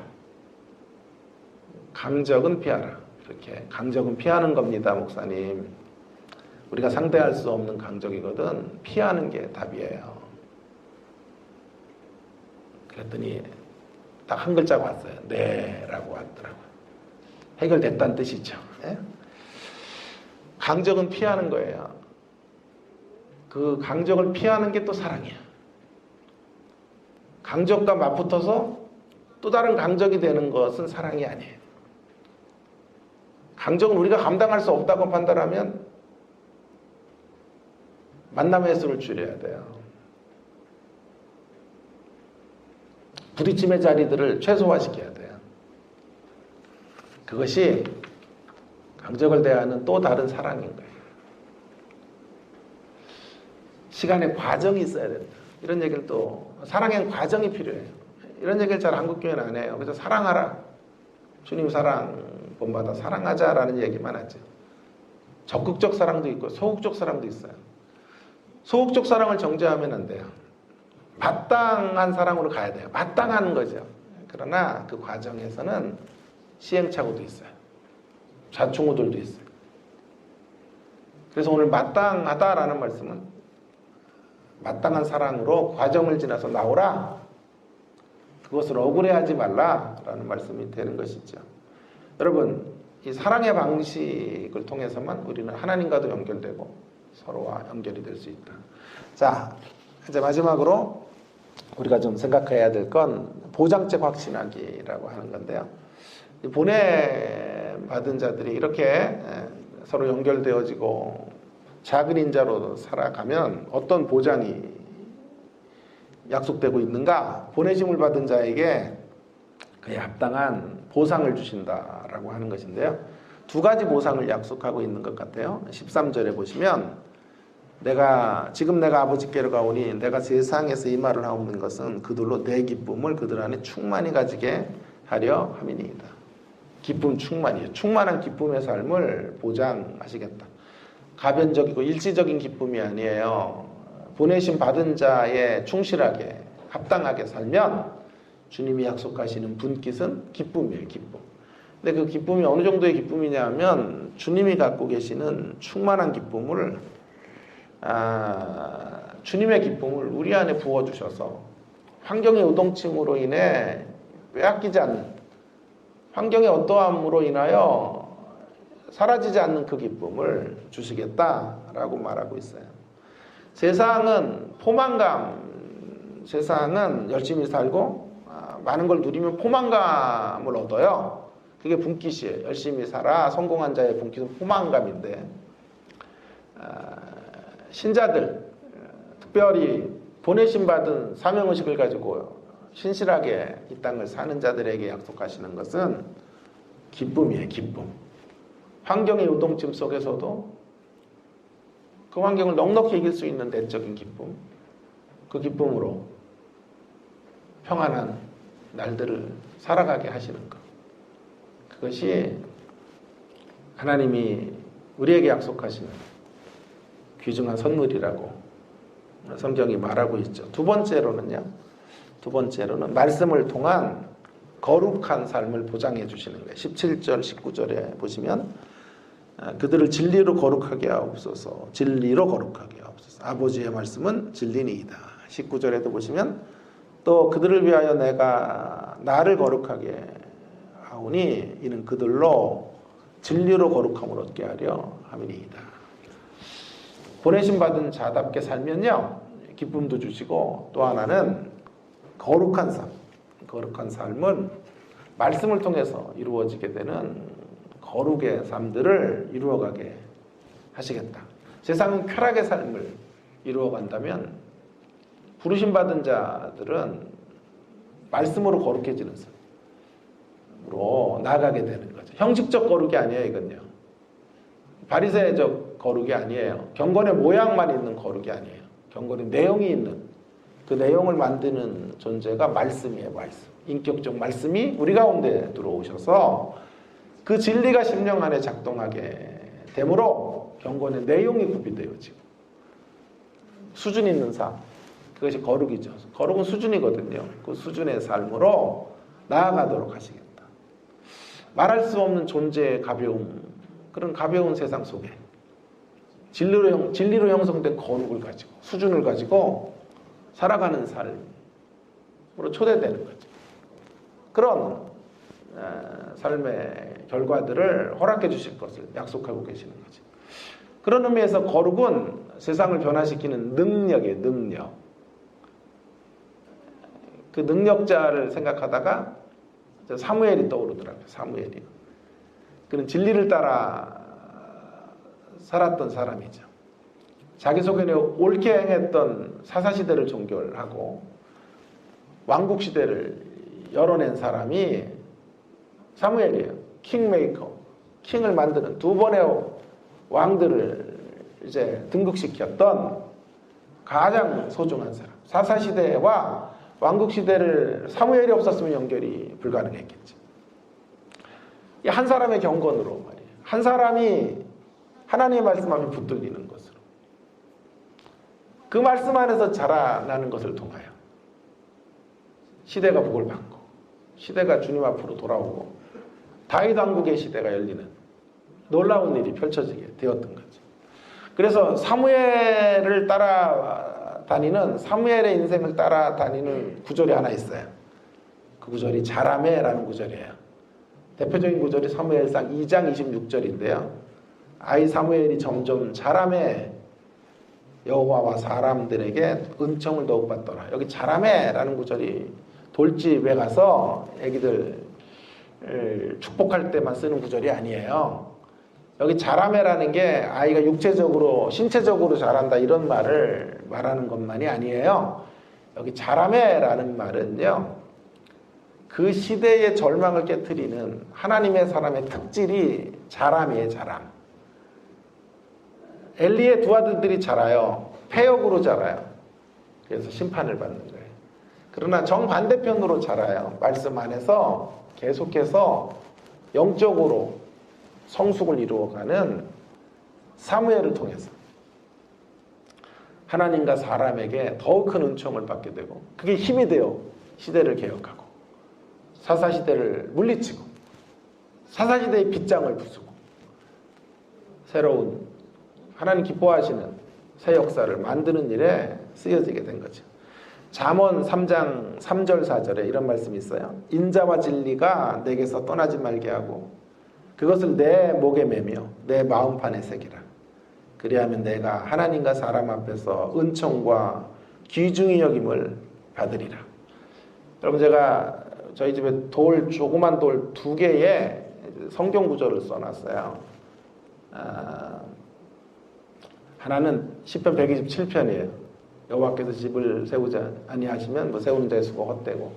[SPEAKER 1] 강적은 피하라. 이렇게 강적은 피하는 겁니다, 목사님. 우리가 상대할 수 없는 강적이거든 피하는 게 답이에요. 그랬더니 딱 한 글자가 왔어요. 네 라고 왔더라고요. 해결됐다는 뜻이죠. 예? 강적은 피하는 거예요. 그 강적을 피하는 게 또 사랑이야. 강적과 맞붙어서 또 다른 강적이 되는 것은 사랑이 아니에요. 강적은 우리가 감당할 수 없다고 판단하면 만남의 횟수를 줄여야 돼요. 부딪힘의 자리들을 최소화시켜야 돼요. 그것이 강적을 대하는 또 다른 사랑인 거예요. 시간의 과정이 있어야 된다. 이런 얘기를 또 사랑엔 과정이 필요해요. 이런 얘기를 잘 한국교회는 안 해요. 그래서 사랑하라. 주님 사랑 본받아 사랑하자라는 얘기만 하죠. 적극적 사랑도 있고 소극적 사랑도 있어요. 소극적 사랑을 정죄하면 안 돼요. 마땅한 사랑으로 가야 돼요. 마땅한 거죠. 그러나 그 과정에서는 시행착오도 있어요. 좌충우돌도 있어요. 그래서 오늘 마땅하다라는 말씀은 마땅한 사랑으로 과정을 지나서 나오라. 그것을 억울해하지 말라라는 말씀이 되는 것이죠. 여러분, 이 사랑의 방식을 통해서만 우리는 하나님과도 연결되고 서로와 연결이 될 수 있다. 자, 이제 마지막으로 우리가 좀 생각해야 될 건 보장적 확신하기라고 하는 건데요. 보내받은 자들이 이렇게 서로 연결되어지고 작은 인자로 살아가면 어떤 보장이 약속되고 있는가? 보내심을 받은 자에게 그에 합당한 보상을 주신다라고 하는 것인데요. 두 가지 보상을 약속하고 있는 것 같아요. 13절에 보시면 지금 내가 아버지께로 가오니 내가 세상에서 이 말을 하옵는 것은 그들로 내 기쁨을 그들 안에 충만히 가지게 하려 함이니이다. 기쁨 충만이에요. 충만한 기쁨의 삶을 보장하시겠다. 가변적이고 일시적인 기쁨이 아니에요. 보내심 받은 자에 충실하게 합당하게 살면 주님이 약속하시는 분깃은 기쁨이에요. 기쁨. 근데 그 기쁨이 어느 정도의 기쁨이냐 하면 주님이 갖고 계시는 충만한 기쁨을 주님의 기쁨을 우리 안에 부어주셔서 환경의 요동침으로 인해 빼앗기지 않는, 환경의 어떠함으로 인하여 사라지지 않는 그 기쁨을 주시겠다라고 말하고 있어요. 세상은 포만감, 세상은 열심히 살고 많은 걸 누리면 포만감을 얻어요. 그게 분깃이에요. 열심히 살아 성공한 자의 분깃은 포만감인데, 신자들, 특별히 보내심 받은 사명의식을 가지고 신실하게 이 땅을 사는 자들에게 약속하시는 것은 기쁨이에요. 기쁨. 환경의 요동침 속에서도 그 환경을 넉넉히 이길 수 있는 내적인 기쁨, 그 기쁨으로 평안한 날들을 살아가게 하시는 것, 그것이 하나님이 우리에게 약속하시는 귀중한 선물이라고 성경이 말하고 있죠. 두 번째로는 말씀을 통한 거룩한 삶을 보장해 주시는 거예요. 17절 19절에 보시면 그들을 진리로 거룩하게 하옵소서. 진리로 거룩하게 하옵소서. 아버지의 말씀은 진리니이다. 19절에도 보시면 또 그들을 위하여 내가 나를 거룩하게 하오니 이는 그들로 진리로 거룩함을 얻게 하려 함이니이다. 보내심 받은 자답게 살면요, 기쁨도 주시고, 또 하나는 거룩한 삶, 거룩한 삶은 말씀을 통해서 이루어지게 되는 거룩의 삶들을 이루어가게 하시겠다. 세상은 쾌락의 삶을 이루어간다면 부르심 받은 자들은 말씀으로 거룩해지는 삶으로 나아가게 되는 거죠. 형식적 거룩이 아니에요, 이건요. 바리새적 거룩이 아니에요. 경건의 모양만 있는 거룩이 아니에요. 경건의 내용이 있는, 그 내용을 만드는 존재가 말씀이에요. 말씀. 인격적 말씀이 우리 가운데 들어오셔서 그 진리가 심령 안에 작동하게 되므로 경건의 내용이 구비되어지고 수준 있는 삶, 그것이 거룩이죠. 거룩은 수준이거든요. 그 수준의 삶으로 나아가도록 하시겠다. 말할 수 없는 존재의 가벼움, 그런 가벼운 세상 속에 진리로 형성된 거룩을 가지고, 수준을 가지고 살아가는 삶으로 초대되는 거죠. 그런 삶의 결과들을 허락해 주실 것을 약속하고 계시는 거죠. 그런 의미에서 거룩은 세상을 변화시키는 능력이에요. 능력. 그 능력자를 생각하다가 사무엘이 떠오르더라고요. 사무엘이. 그는 진리를 따라 살았던 사람이죠. 자기 속에 옳게 행했던 사사시대를 종결하고 왕국시대를 열어낸 사람이 사무엘이에요. 킹메이커, 킹을 만드는, 두 번의 왕들을 이제 등극시켰던 가장 소중한 사람. 사사시대와 왕국시대를 사무엘이 없었으면 연결이 불가능했겠죠. 한 사람의 경건으로 말이에요. 한 사람이 하나님의 말씀하면 붙들리는 것으로, 그 말씀 안에서 자라나는 것을 통하여 시대가 복을 받고, 시대가 주님 앞으로 돌아오고 다윗 왕국의 시대가 열리는 놀라운 일이 펼쳐지게 되었던 거죠. 그래서 사무엘을 따라다니는, 사무엘의 인생을 따라다니는 구절이 하나 있어요. 그 구절이 자라매라는 구절이에요. 대표적인 구절이 사무엘상 2장 26절인데요. 아이 사무엘이 점점 자라매 여호와와 사람들에게 은총을 더욱 받더라. 여기 자라매라는 구절이 돌집에 가서 애기들 축복할 때만 쓰는 구절이 아니에요. 여기 자라매라는 게 아이가 육체적으로, 신체적으로 자란다 이런 말을 말하는 것만이 아니에요. 여기 자라매라는 말은요, 그 시대의 절망을 깨트리는 하나님의 사람의 특질이 자람이에요. 자람. 엘리의 두 아들들이 자라요. 폐역으로 자라요. 그래서 심판을 받는 거예요. 그러나 정반대편으로 자라요. 말씀 안에서 계속해서 영적으로 성숙을 이루어가는 사무엘을 통해서 하나님과 사람에게 더욱 큰 은총을 받게 되고, 그게 힘이 되어 시대를 개혁하고 사사시대를 물리치고 사사시대의 빗장을 부수고 새로운 하나님 기뻐하시는 새 역사를 만드는 일에 쓰여지게 된 거죠. 잠언 3장 3절 4절에 이런 말씀이 있어요. 인자와 진리가 내게서 떠나지 말게 하고 그것을 내 목에 매며 내 마음판에 새기라. 그리하면 내가 하나님과 사람 앞에서 은총과 귀중히 여김을 받으리라. 여러분, 제가 저희 집에 조그만 돌 2개에 성경 구절을 써놨어요. 하나는 시편 127편이에요. 여호와께서 집을 세우지 아니하시면 뭐 세우는 데 수고 헛되고,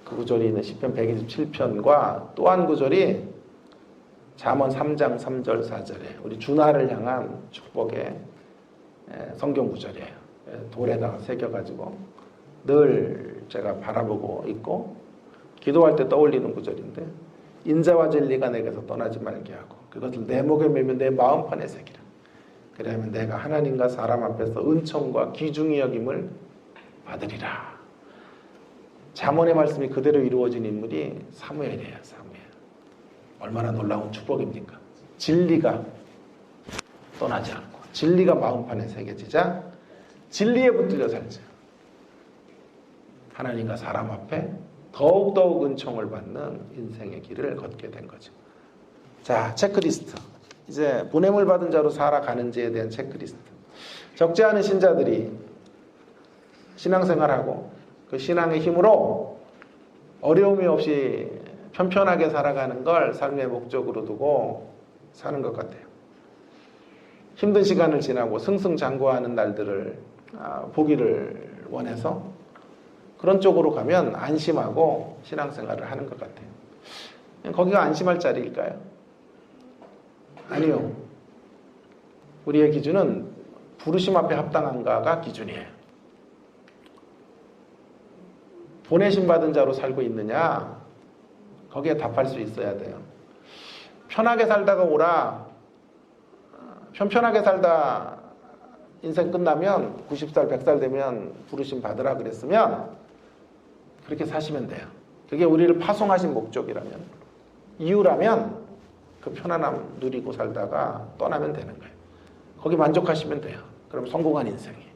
[SPEAKER 1] 그 구절이 있는 시편 127편과 또 한 구절이 잠언 3장 3절 4절에 우리 주나를 향한 축복의 성경 구절이에요. 돌에다가 새겨가지고 늘 제가 바라보고 있고 기도할 때 떠올리는 구절인데, 인자와 진리가 내게서 떠나지 말게 하고 그것을 내 목에 매면 내 마음판에 새기라. 그러면 내가 하나님과 사람 앞에서 은총과 귀중히 여김을 받으리라. 잠언의 말씀이 그대로 이루어진 인물이 사무엘이에요. 사무엘. 얼마나 놀라운 축복입니까? 진리가 떠나지 않고 진리가 마음판에 새겨지자 진리에 붙들려 살자. 하나님과 사람 앞에 더욱더욱 은총을 받는 인생의 길을 걷게 된 거죠. 자, 체크리스트. 이제 보냄을 받은 자로 살아가는지에 대한 체크리스트. 적지 않은 신자들이 신앙생활하고 그 신앙의 힘으로 어려움이 없이 편편하게 살아가는 걸 삶의 목적으로 두고 사는 것 같아요. 힘든 시간을 지나고 승승장구하는 날들을 보기를 원해서 그런 쪽으로 가면 안심하고 신앙생활을 하는 것 같아요. 거기가 안심할 자리일까요? 아니요. 우리의 기준은 부르심 앞에 합당한가가 기준이에요. 보내심 받은 자로 살고 있느냐? 거기에 답할 수 있어야 돼요. 편하게 살다가 오라. 편편하게 살다 인생 끝나면 90살, 100살 되면 부르심 받으라 그랬으면 그렇게 사시면 돼요. 그게 우리를 파송하신 목적이라면, 이유라면 그 편안함 누리고 살다가 떠나면 되는 거예요. 거기 만족하시면 돼요. 그럼 성공한 인생이에요.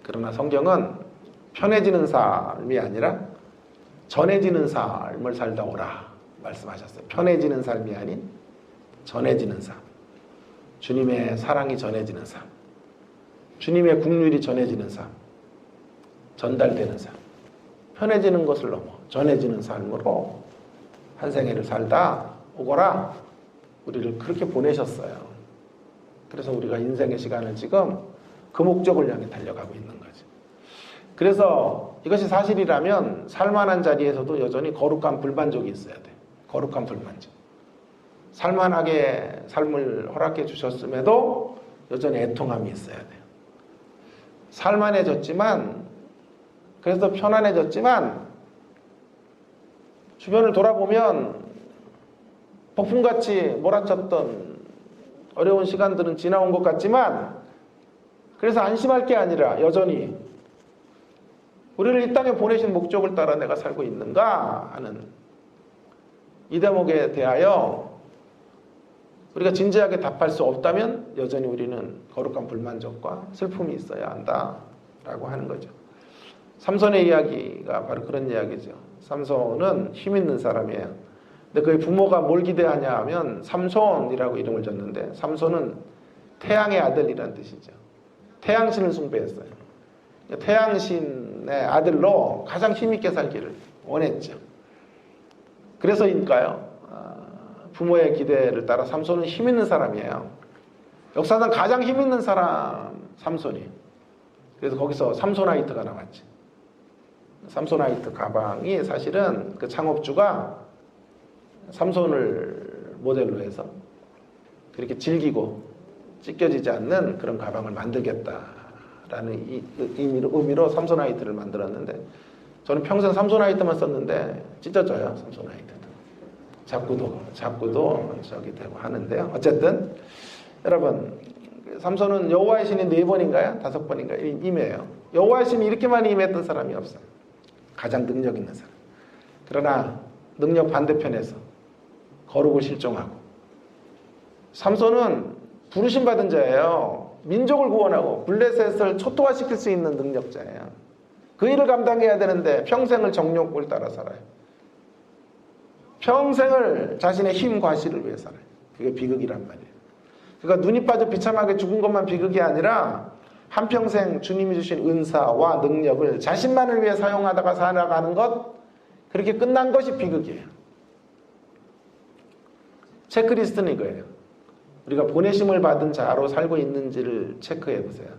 [SPEAKER 1] 그러나 성경은 편해지는 삶이 아니라 전해지는 삶을 살다 오라 말씀하셨어요. 편해지는 삶이 아닌 전해지는 삶. 주님의 사랑이 전해지는 삶. 주님의 국률이 전해지는 삶. 전달되는 삶. 편해지는 것을 넘어 전해지는 삶으로 한 생애를 살다 오거라. 우리를 그렇게 보내셨어요. 그래서 우리가 인생의 시간을 지금 그 목적을 향해 달려가고 있는 거죠. 그래서 이것이 사실이라면 살만한 자리에서도 여전히 거룩한 불만족이 있어야 돼요. 거룩한 불만족. 살만하게 삶을 허락해 주셨음에도 여전히 애통함이 있어야 돼요. 살만해졌지만, 그래서 편안해졌지만 주변을 돌아보면 폭풍같이 몰아쳤던 어려운 시간들은 지나온 것 같지만, 그래서 안심할 게 아니라 여전히 우리를 이 땅에 보내신 목적을 따라 내가 살고 있는가 하는 이 대목에 대하여 우리가 진지하게 답할 수 없다면 여전히 우리는 거룩한 불만족과 슬픔이 있어야 한다라고 하는 거죠. 삼손의 이야기가 바로 그런 이야기죠. 삼손은 힘 있는 사람이에요. 근데 그의 부모가 뭘 기대하냐 하면 삼손이라고 이름을 줬는데, 삼손은 태양의 아들이라는 뜻이죠. 태양신을 숭배했어요. 태양신의 아들로 가장 힘있게 살기를 원했죠. 그래서일까요? 부모의 기대를 따라 삼손은 힘 있는 사람이에요. 역사상 가장 힘 있는 사람 삼손이. 그래서 거기서 삼손하이트가 나왔지. 삼손하이트 가방이 사실은 그 창업주가 삼손을 모델로 해서 그렇게 질기고 찢겨지지 않는 그런 가방을 만들겠다라는 의미로 삼손하이트를 만들었는데, 저는 평생 삼손하이트만 썼는데 찢어져요. 삼손하이트도 잡고도 저기 되고 하는데요. 어쨌든 여러분, 삼손은 여호와의 신이 4번인가요? 5번인가요? 임해요. 여호와의 신이 이렇게 많이 임했던 사람이 없어요. 가장 능력 있는 사람. 그러나 능력 반대편에서 거룩을 실종하고, 삼손은 부르심 받은 자예요. 민족을 구원하고 블레셋을 초토화시킬 수 있는 능력자예요. 그 일을 감당해야 되는데 평생을 정욕을 따라 살아요. 평생을 자신의 힘 과시를 위해 살아요. 그게 비극이란 말이에요. 그러니까 눈이 빠져 비참하게 죽은 것만 비극이 아니라 한평생 주님이 주신 은사와 능력을 자신만을 위해 사용하다가 살아가는 것, 그렇게 끝난 것이 비극이에요. 체크리스트는 이거예요. 우리가 보내심을 받은 자로 살고 있는지를 체크해 보세요.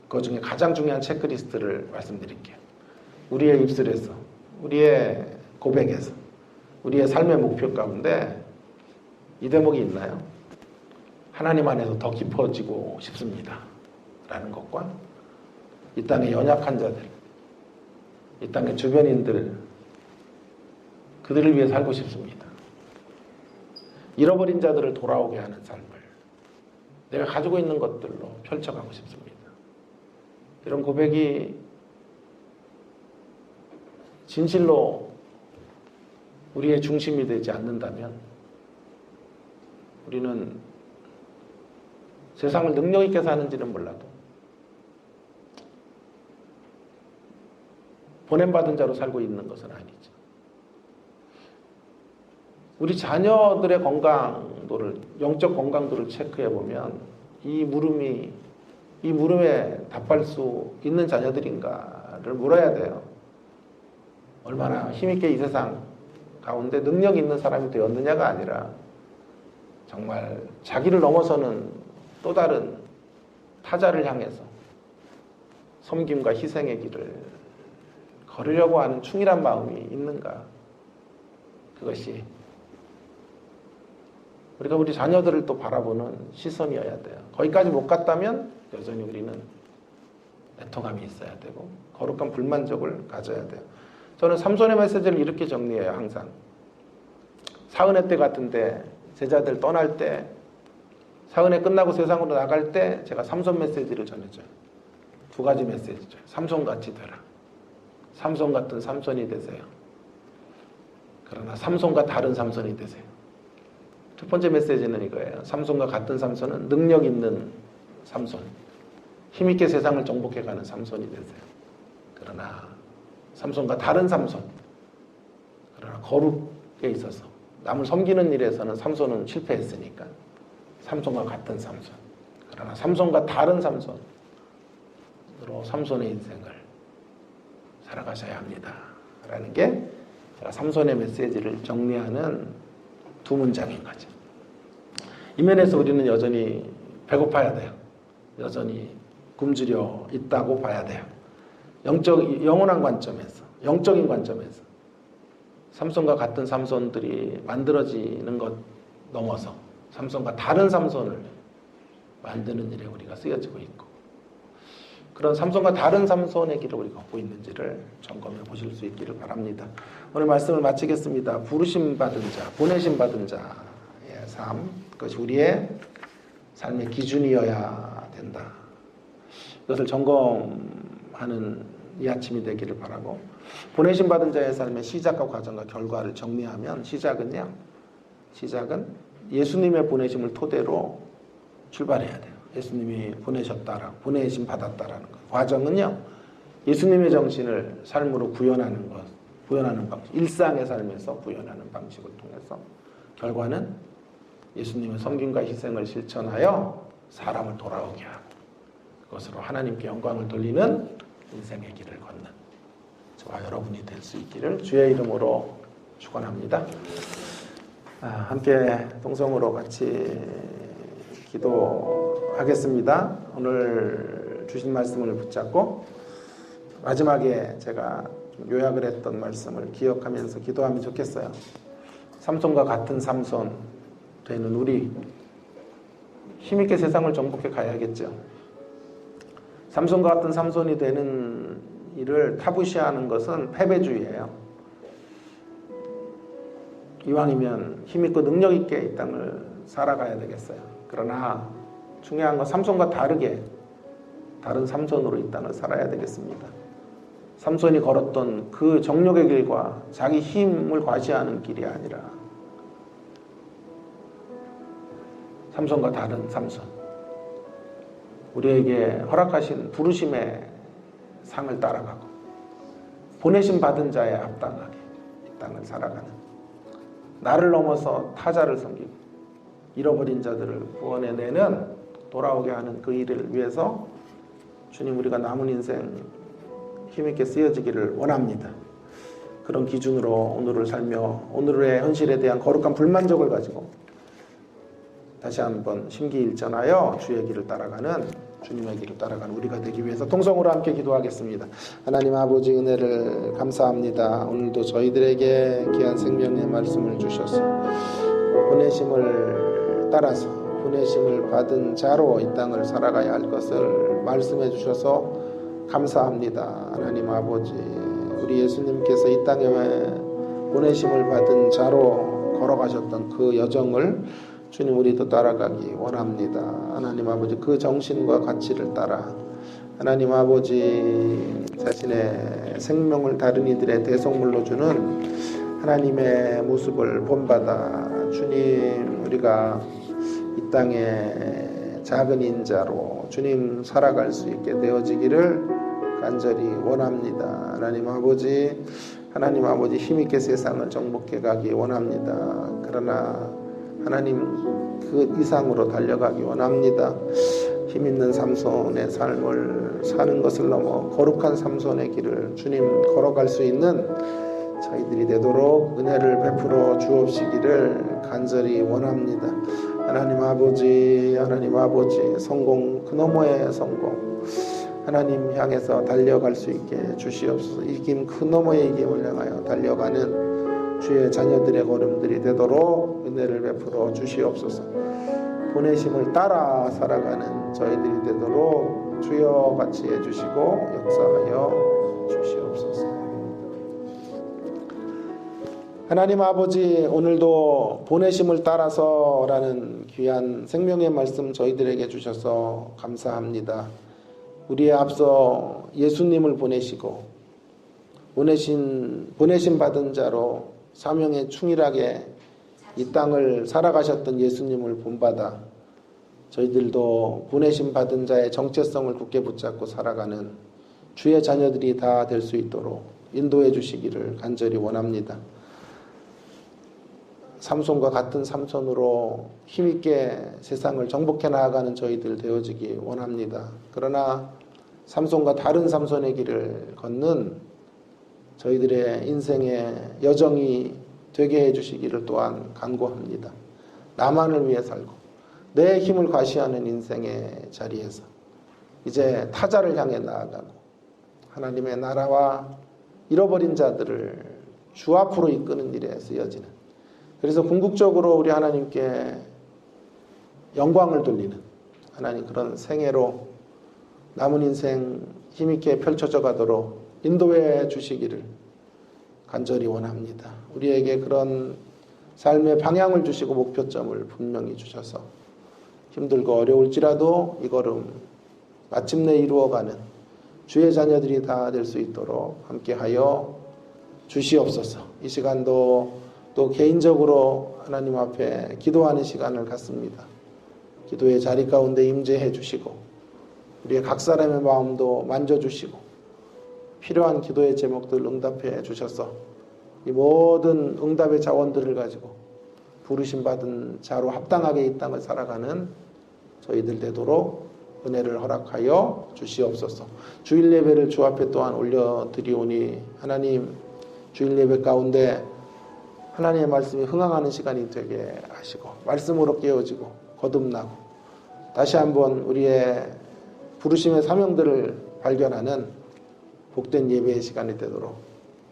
[SPEAKER 1] 그 중에 가장 중요한 체크리스트를 말씀드릴게요. 우리의 입술에서, 우리의 고백에서, 우리의 삶의 목표 가운데 이 대목이 있나요? 하나님 안에서 더 깊어지고 싶습니다 라는 것과 이 땅의 연약한 자들, 이 땅의 주변인들, 그들을 위해 살고 싶습니다. 잃어버린 자들을 돌아오게 하는 삶을 내가 가지고 있는 것들로 펼쳐가고 싶습니다. 이런 고백이 진실로 우리의 중심이 되지 않는다면 우리는 세상을 능력 있게 사는지는 몰라도 보냄받은 자로 살고 있는 것은 아니죠. 우리 자녀들의 건강도를, 영적 건강도를 체크해 보면 이 물음에 답할 수 있는 자녀들인가를 물어야 돼요. 얼마나 힘있게 이 세상 가운데 능력 있는 사람이 되었느냐가 아니라 정말 자기를 넘어서는 또 다른 타자를 향해서 섬김과 희생의 길을 걸으려고 하는 충실한 마음이 있는가. 그것이 우리가 우리 자녀들을 또 바라보는 시선이어야 돼요. 거기까지 못 갔다면 여전히 우리는 애통함이 있어야 되고 거룩한 불만족을 가져야 돼요. 저는 삼손의 메시지를 이렇게 정리해요. 항상 사은회 때 같은데 제자들 떠날 때, 사은회 끝나고 세상으로 나갈 때 제가 삼손 메시지를 전해줘요. 두 가지 메시지죠. 삼손같이 되라. 삼손 같은 삼손이 되세요. 그러나 삼손과 다른 삼손이 되세요. 첫 번째 메시지는 이거예요. 삼손과 같은 삼손은 능력 있는 삼손, 힘있게 세상을 정복해가는 삼손이 되세요. 그러나 삼손과 다른 삼손, 그러나 거룩에 있어서 남을 섬기는 일에서는 삼손은 실패했으니까 삼손과 같은 삼손, 그러나 삼손과 다른 삼손으로 삼손의 인생을 살아가셔야 합니다 라는 게 제가 삼손의 메시지를 정리하는 두 문장인 거죠. 이 면에서 우리는 여전히 배고파야 돼요. 여전히 굶주려 있다고 봐야 돼요. 영원한 관점에서, 영적인 관점에서 삼손과 같은 삼손들이 만들어지는 것 넘어서 삼손과 다른 삼손을 만드는 일에 우리가 쓰여지고 있고, 그런 삼손과 다른 삼손의 길을 우리가 걷고 있는지를 점검해 보실 수 있기를 바랍니다. 오늘 말씀을 마치겠습니다. 부르심 받은 자, 보내심 받은 자의 삶, 그것이 우리의 삶의 기준이어야 된다. 이것을 점검하는 이 아침이 되기를 바라고, 보내심 받은 자의 삶의 시작과 과정과 결과를 정리하면 시작은 예수님의 보내심을 토대로 출발해야 돼요. 예수님이 보내셨다라, 보내심 받았다라는 것. 과정은요, 예수님의 정신을 삶으로 구현하는 방식, 일상의 삶에서 구현하는 방식을 통해서 결과는 예수님의 섬김과 희생을 실천하여 사람을 돌아오게 하고 그것으로 하나님께 영광을 돌리는 인생의 길을 걷는 저와 여러분이 될 수 있기를 주의 이름으로 축원합니다. 함께 동성으로 같이 기도하겠습니다. 오늘 주신 말씀을 붙잡고 마지막에 제가 좀 요약을 했던 말씀을 기억하면서 기도하면 좋겠어요. 삼손과 같은 삼손 되는 우리, 힘있게 세상을 정복해 가야겠죠. 삼손과 같은 삼손이 되는 일을 타부시하는 것은 패배주의예요. 이왕이면 힘있고 능력있게 이 땅을 살아가야 되겠어요. 그러나 중요한 건 삼손과 다르게 다른 삼손으로 이 땅을 살아야 되겠습니다. 삼손이 걸었던 그 정욕의 길과 자기 힘을 과시하는 길이 아니라 삼손과 다른 삼손, 우리에게 허락하신 부르심의 상을 따라가고 보내심 받은 자에 합당하게 이 땅을 살아가는, 나를 넘어서 타자를 섬기고 잃어버린 자들을 구원해내는, 돌아오게 하는 그 일을 위해서 주님, 우리가 남은 인생 힘있게 쓰여지기를 원합니다. 그런 기준으로 오늘을 살며 오늘의 현실에 대한 거룩한 불만족을 가지고 다시 한번 심기일전하여 주의 길을 따라가는, 주님의 길을 따라가는 우리가 되기 위해서 통성으로 함께 기도하겠습니다. 하나님 아버지, 은혜를 감사합니다. 오늘도 저희들에게 귀한 생명의 말씀을 주셔서 보내심을 따라서 보내심을 받은 자로 이 땅을 살아가야 할 것을 말씀해 주셔서 감사합니다. 하나님 아버지, 우리 예수님께서 이 땅에 보내심을 받은 자로 걸어가셨던 그 여정을 주님, 우리도 따라가기 원합니다. 하나님 아버지, 그 정신과 가치를 따라 하나님 아버지 자신의 생명을 다른 이들의 대속물로 주는 하나님의 모습을 본받아 주님, 우리가 이 땅에 작은 인자로 주님 살아갈 수 있게 되어지기를 간절히 원합니다. 하나님 아버지 힘있게 세상을 정복해 가기 원합니다. 그러나 하나님, 그 이상으로 달려가기 원합니다. 힘있는 삼손의 삶을 사는 것을 넘어 거룩한 삼손의 길을 주님 걸어갈 수 있는 저희들이 되도록 은혜를 베풀어 주옵시기를 간절히 원합니다. 하나님 아버지, 성공, 그 너머의 성공, 하나님 향해서 달려갈 수 있게 주시옵소서. 이김, 그 너머의 이김을 향하여 달려가는 주의 자녀들의 걸음들이 되도록 은혜를 베풀어 주시옵소서. 보내심을 따라 살아가는 저희들이 되도록 주여 같이 해주시고 역사하여 주시옵소서. 하나님 아버지, 오늘도 보내심을 따라서라는 귀한 생명의 말씀 저희들에게 주셔서 감사합니다. 우리의 앞서 예수님을 보내시고 보내심 받은 자로 사명에 충실하게 이 땅을 살아가셨던 예수님을 본받아 저희들도 보내심 받은 자의 정체성을 굳게 붙잡고 살아가는 주의 자녀들이 다 될 수 있도록 인도해 주시기를 간절히 원합니다. 삼손과 같은 삼손으로 힘있게 세상을 정복해 나아가는 저희들 되어지기 원합니다. 그러나 삼손과 다른 삼손의 길을 걷는 저희들의 인생의 여정이 되게 해주시기를 또한 간구합니다. 나만을 위해 살고 내 힘을 과시하는 인생의 자리에서 이제 타자를 향해 나아가고 하나님의 나라와 잃어버린 자들을 주 앞으로 이끄는 일에 쓰여지는, 그래서 궁극적으로 우리 하나님께 영광을 돌리는 하나님 그런 생애로 남은 인생 힘있게 펼쳐져 가도록 인도해 주시기를 간절히 원합니다. 우리에게 그런 삶의 방향을 주시고 목표점을 분명히 주셔서 힘들고 어려울지라도 이 걸음 마침내 이루어가는 주의 자녀들이 다 될 수 있도록 함께하여 주시옵소서. 이 시간도 또 개인적으로 하나님 앞에 기도하는 시간을 갖습니다. 기도의 자리 가운데 임재해 주시고 우리의 각 사람의 마음도 만져주시고 필요한 기도의 제목들 응답해 주셔서 이 모든 응답의 자원들을 가지고 부르심 받은 자로 합당하게 이 땅을 살아가는 저희들 되도록 은혜를 허락하여 주시옵소서. 주일 예배를 주 앞에 또한 올려드리오니 하나님, 주일 예배 가운데 하나님의 말씀이 흥황하는 시간이 되게 하시고 말씀으로 깨어지고 거듭나고 다시 한번 우리의 부르심의 사명들을 발견하는 복된 예배의 시간이 되도록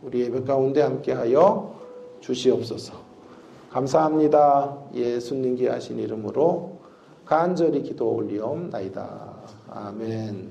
[SPEAKER 1] 우리 예배 가운데 함께하여 주시옵소서. 감사합니다. 예수님 귀하신 이름으로 간절히 기도 올리옵나이다. 아멘.